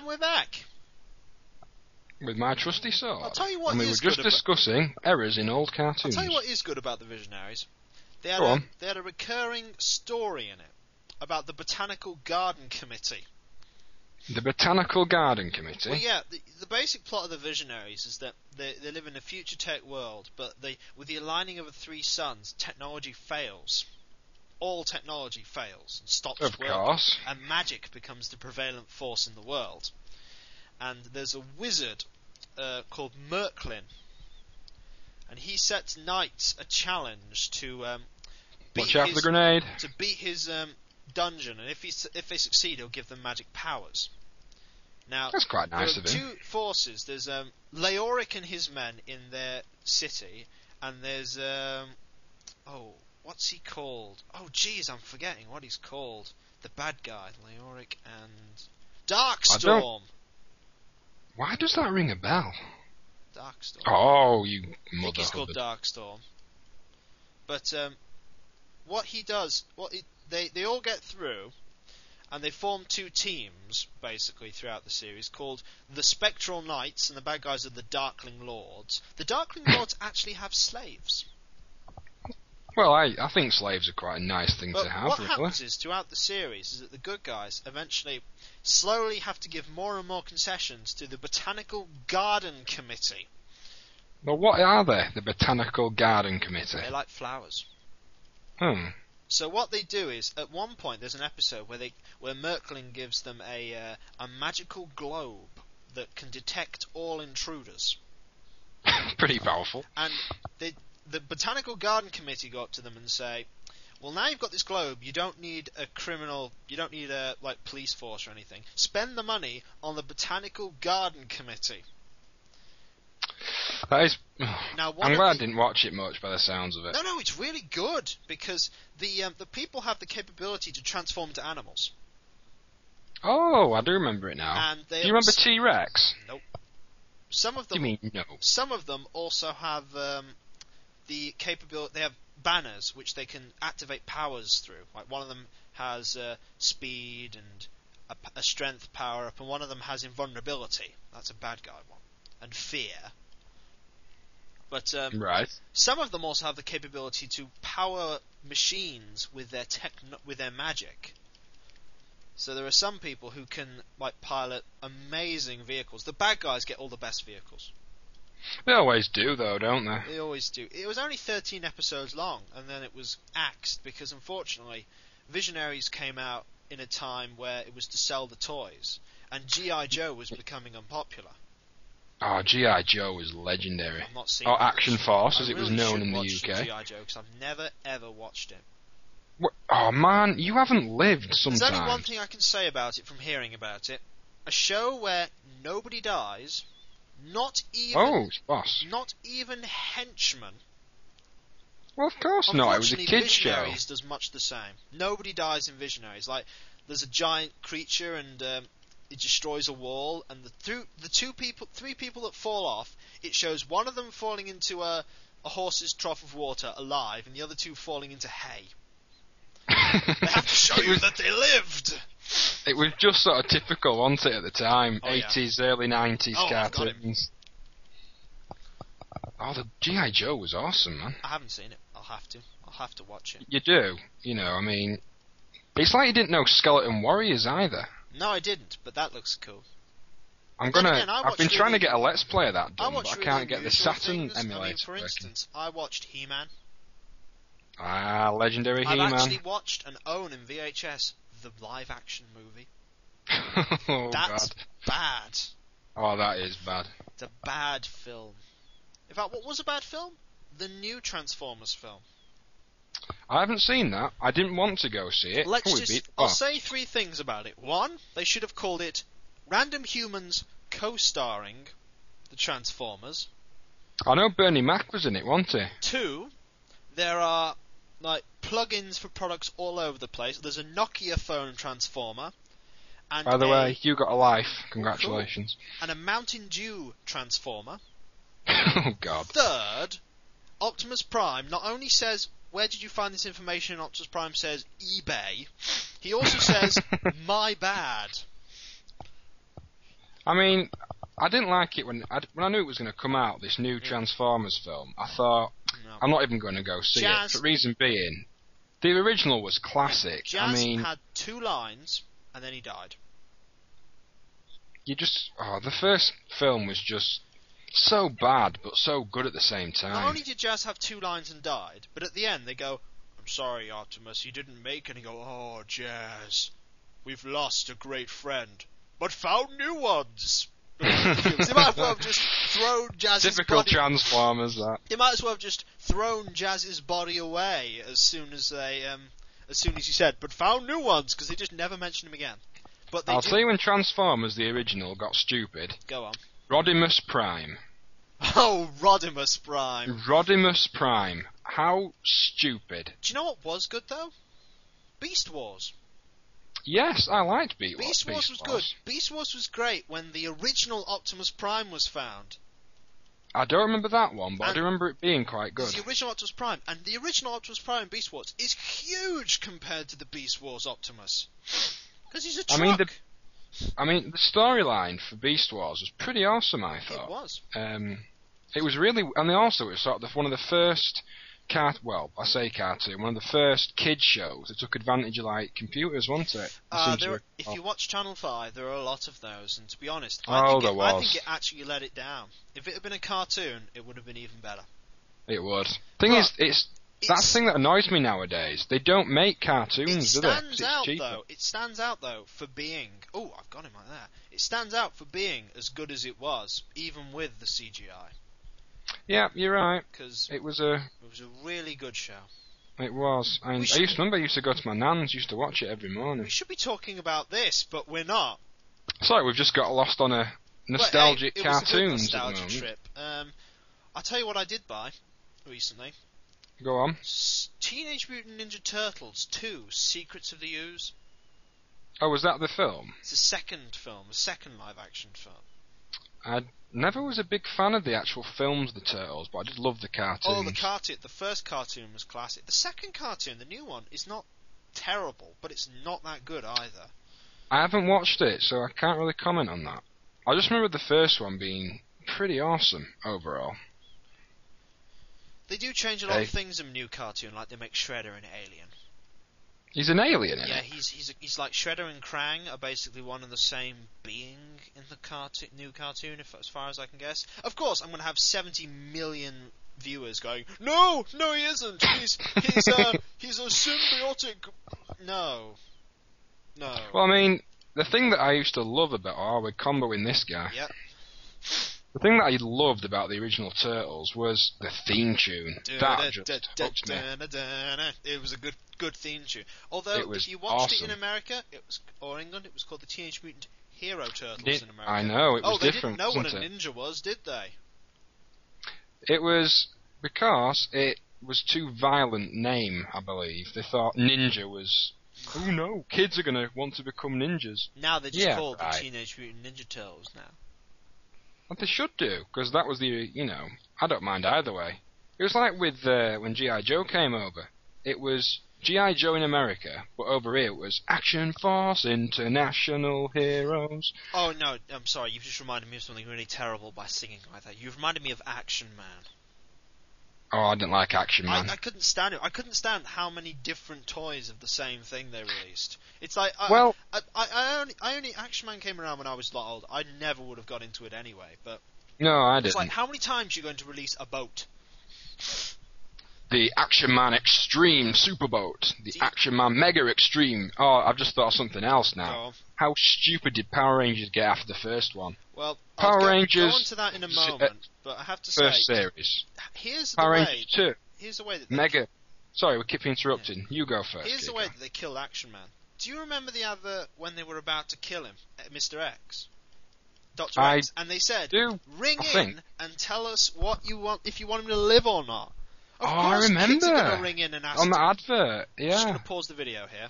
And we're back. With my trusty sword. I'll tell you what and we were just discussing errors in old cartoons. I'll tell you what is good about the Visionaries. They Go on. had a recurring story in it about the Botanical Garden Committee. The Botanical Garden Committee? Well, yeah, the basic plot of the Visionaries is that they live in a future tech world, but with the aligning of the three suns, technology fails. All technology fails and stops working. Of course. And magic becomes the prevalent force in the world. And there's a wizard called Merklin, and he sets knights a challenge to watch out for the grenade. To beat his dungeon, and if they succeed, he'll give them magic powers. Now, that's quite nice of him. There are two forces. There's Leoric and his men in their city, and there's what's he called? Oh, jeez, I'm forgetting what he's called. The bad guy, Leoric and Darkstorm. Why does that ring a bell? Darkstorm. Oh, you mother. I think he's called Darkstorm. But what he does, they all get through, and they form two teams, basically, throughout the series, called the Spectral Knights, and the bad guys are the Darkling Lords. The Darkling Lords actually have slaves. Well, I think slaves are quite a nice thing to have, what really. happens is, throughout the series, is that the good guys eventually slowly have to give more and more concessions to the Botanical Garden Committee. Well, what are they, the Botanical Garden Committee? They like flowers. So what they do is, at one point, there's an episode where Merklin gives them a magical globe that can detect all intruders. Pretty powerful. And the Botanical Garden Committee go up to them and say, well, now you've got this globe, you don't need a police force or anything. Spend the money on the Botanical Garden Committee. That is... Now, I'm glad I didn't watch it much by the sounds of it. No, it's really good, because the people have the capability to transform into animals. Oh, I do remember it now. And do you remember T-Rex? Nope. Some of them... You mean no? Some of them also have the capability... They have banners which they can activate powers through. Like, one of them has speed and a strength power up, and one of them has invulnerability. That's a bad guy one. And fear. But right. Some of them also have the capability to power machines with their magic. So there are some people who can pilot amazing vehicles. The bad guys get all the best vehicles. They always do, though, don't they? They always do. It was only 13 episodes long, and then it was axed because, unfortunately, Visionaries came out in a time where it was to sell the toys, and G.I. Joe was becoming unpopular. Oh, G.I. Joe was legendary. I've not seen or Action Force, as it was known in the UK. G.I. Joe, because I've never, ever watched it. What? Oh, man, you haven't lived sometimes. There's only one thing I can say about it from hearing about it. A show where nobody dies, not even henchmen. Well, of course not. It was a kids' show. Visionaries does much the same. Nobody dies in Visionaries. Like, there's a giant creature and it destroys a wall, and three people that fall off, it shows one of them falling into a horse's trough of water alive, and the other two falling into hay. They have to show you that they lived. It was just sort of typical, wasn't it, at the time? 80s, early 90s cartoons. Oh, the G.I. Joe was awesome, man. I haven't seen it. I'll have to watch it. You do. You know, I mean, it's like you didn't know Skeleton Warriors either. No, I didn't, but that looks cool. I've been trying to get a Let's Play of that done, but I can't get the Saturn emulator. I mean, for instance, I watched He-Man. Ah, legendary He-Man. I've actually watched and own in VHS the live-action movie. Oh, That's God. bad. Oh, that is bad. It's a bad film. In fact, what was a bad film? The new Transformers film. I haven't seen that. I didn't want to go see it. I'll say three things about it. One, they should have called it Random Humans Co-Starring the Transformers. I know Bernie Mac was in it, wasn't he? Two, there are plugins for products all over the place. There's a Nokia phone transformer. And by the way, you got a life. Congratulations. Cool. And a Mountain Dew transformer. Oh, God. Third, Optimus Prime not only says, where did you find this information? Optimus Prime says, eBay. He also says, my bad. I mean, I didn't like it when I knew it was going to come out, this new Transformers film. I thought, I'm not even going to go see it. For reason being, the original was classic. Jazz had 2 lines, and then he died. The first film was just so bad, but so good at the same time. Not only did Jazz have 2 lines and died, but at the end they go, "I'm sorry, Optimus, you didn't make it." And you go, "Oh, Jazz, we've lost a great friend, but found new ones." They might as well have just thrown Jazz's Typical body... Transformers, that. They might as well have just thrown Jazz's body away as soon as you said, "but found new ones," because they just never mentioned him again. But I'll tell you when Transformers, the original, got stupid. Go on. Rodimus Prime. Oh, Rodimus Prime. Rodimus Prime. How stupid. Do you know what was good, though? Beast Wars. Yes, I liked Beast Wars. Beast Wars was good. Beast Wars was great when the original Optimus Prime was found. I don't remember that one, but I do remember it being quite good. The original Optimus Prime, and the original Optimus Prime Beast Wars is huge compared to the Beast Wars Optimus. Because he's a truck. I mean, the storyline for Beast Wars was pretty awesome, I thought. It was. It was really... And also, it was sort of one of the first... one of the first kids shows that took advantage of, like, computers, wasn't it? If you watch Channel 5, there are a lot of those, and to be honest, I think it actually let it down. If it had been a cartoon, it would have been even better. It would. That's the thing that annoys me nowadays. They don't make cartoons, do they? It stands out, though, for being... Oh, I've got him like that. It stands out for being as good as it was, even with the CGI. Yeah, you're right. Because it was a really good show. It was. I used to go to my nan's, used to watch it every morning. We should be talking about this, but we're not. Sorry, we've just got lost on a nostalgic cartoons. It was a good nostalgia trip. I'll tell you what I did buy recently. Go on. Teenage Mutant Ninja Turtles 2: Secrets of the Ooze. Oh, was that the film? It's the second live-action film. I never was a big fan of the actual films, the Turtles, but I did love the cartoons. Oh, the first cartoon was classic. The second cartoon, the new one, is not terrible, but it's not that good either. I haven't watched it, so I can't really comment on that. I just remember the first one being pretty awesome overall. They do change a lot of things in the new cartoon, like they make Shredder an alien. He's an alien, isn't he? Yeah, he's like Shredder and Krang are basically one and the same being in the new cartoon, as far as I can guess. Of course, I'm going to have 70 million viewers going, No, he isn't. He's a symbiotic. No. Well, I mean, the thing that I used to love about we're comboing this guy. Yep. The thing that I loved about the original Turtles was the theme tune. That just hooked me. It was a good theme tune. Although, if you watched it in America, or England, it was called the Teenage Mutant Hero Turtles in America. I know, it was They didn't different, know what a ninja was, did they? It was because it was too violent name, I believe. They thought ninja was... Oh no, kids are going to want to become ninjas. Now they're just called the Teenage Mutant Ninja Turtles now. Well, they should do, because that was I don't mind either way. It was like with when G.I. Joe came over. It was G.I. Joe in America, but over here it was Action Force International Heroes. Oh no, I'm sorry, you've just reminded me of something really terrible by singing like that. You've reminded me of Action Man. Oh, I didn't like Action Man. I couldn't stand it. I couldn't stand how many different toys of the same thing they released. It's like, I only Action Man came around when I was a lot old. I never would have got into it anyway, but... No, I didn't. It's like, how many times are you going to release a boat? The Action Man Extreme Superboat. The Action Man Mega Extreme. Oh, I've just thought of something else now. How stupid did Power Rangers get after the first one? Well, Power Rangers... Go on to that in a moment, but I have to say... First series. Here's Power the Rangers 2. Here's the way that Mega... Sorry, we keep interrupting. Yeah. You go first. Here's the way that they killed Action Man. Do you remember the advert when they were about to kill him, Mr. X? Dr. X. And they said, ring in and tell us what you want, if you want him to live or not. Of course, I remember. Kids are going to ring in and ask on the advert, yeah. I'm just going to pause the video here.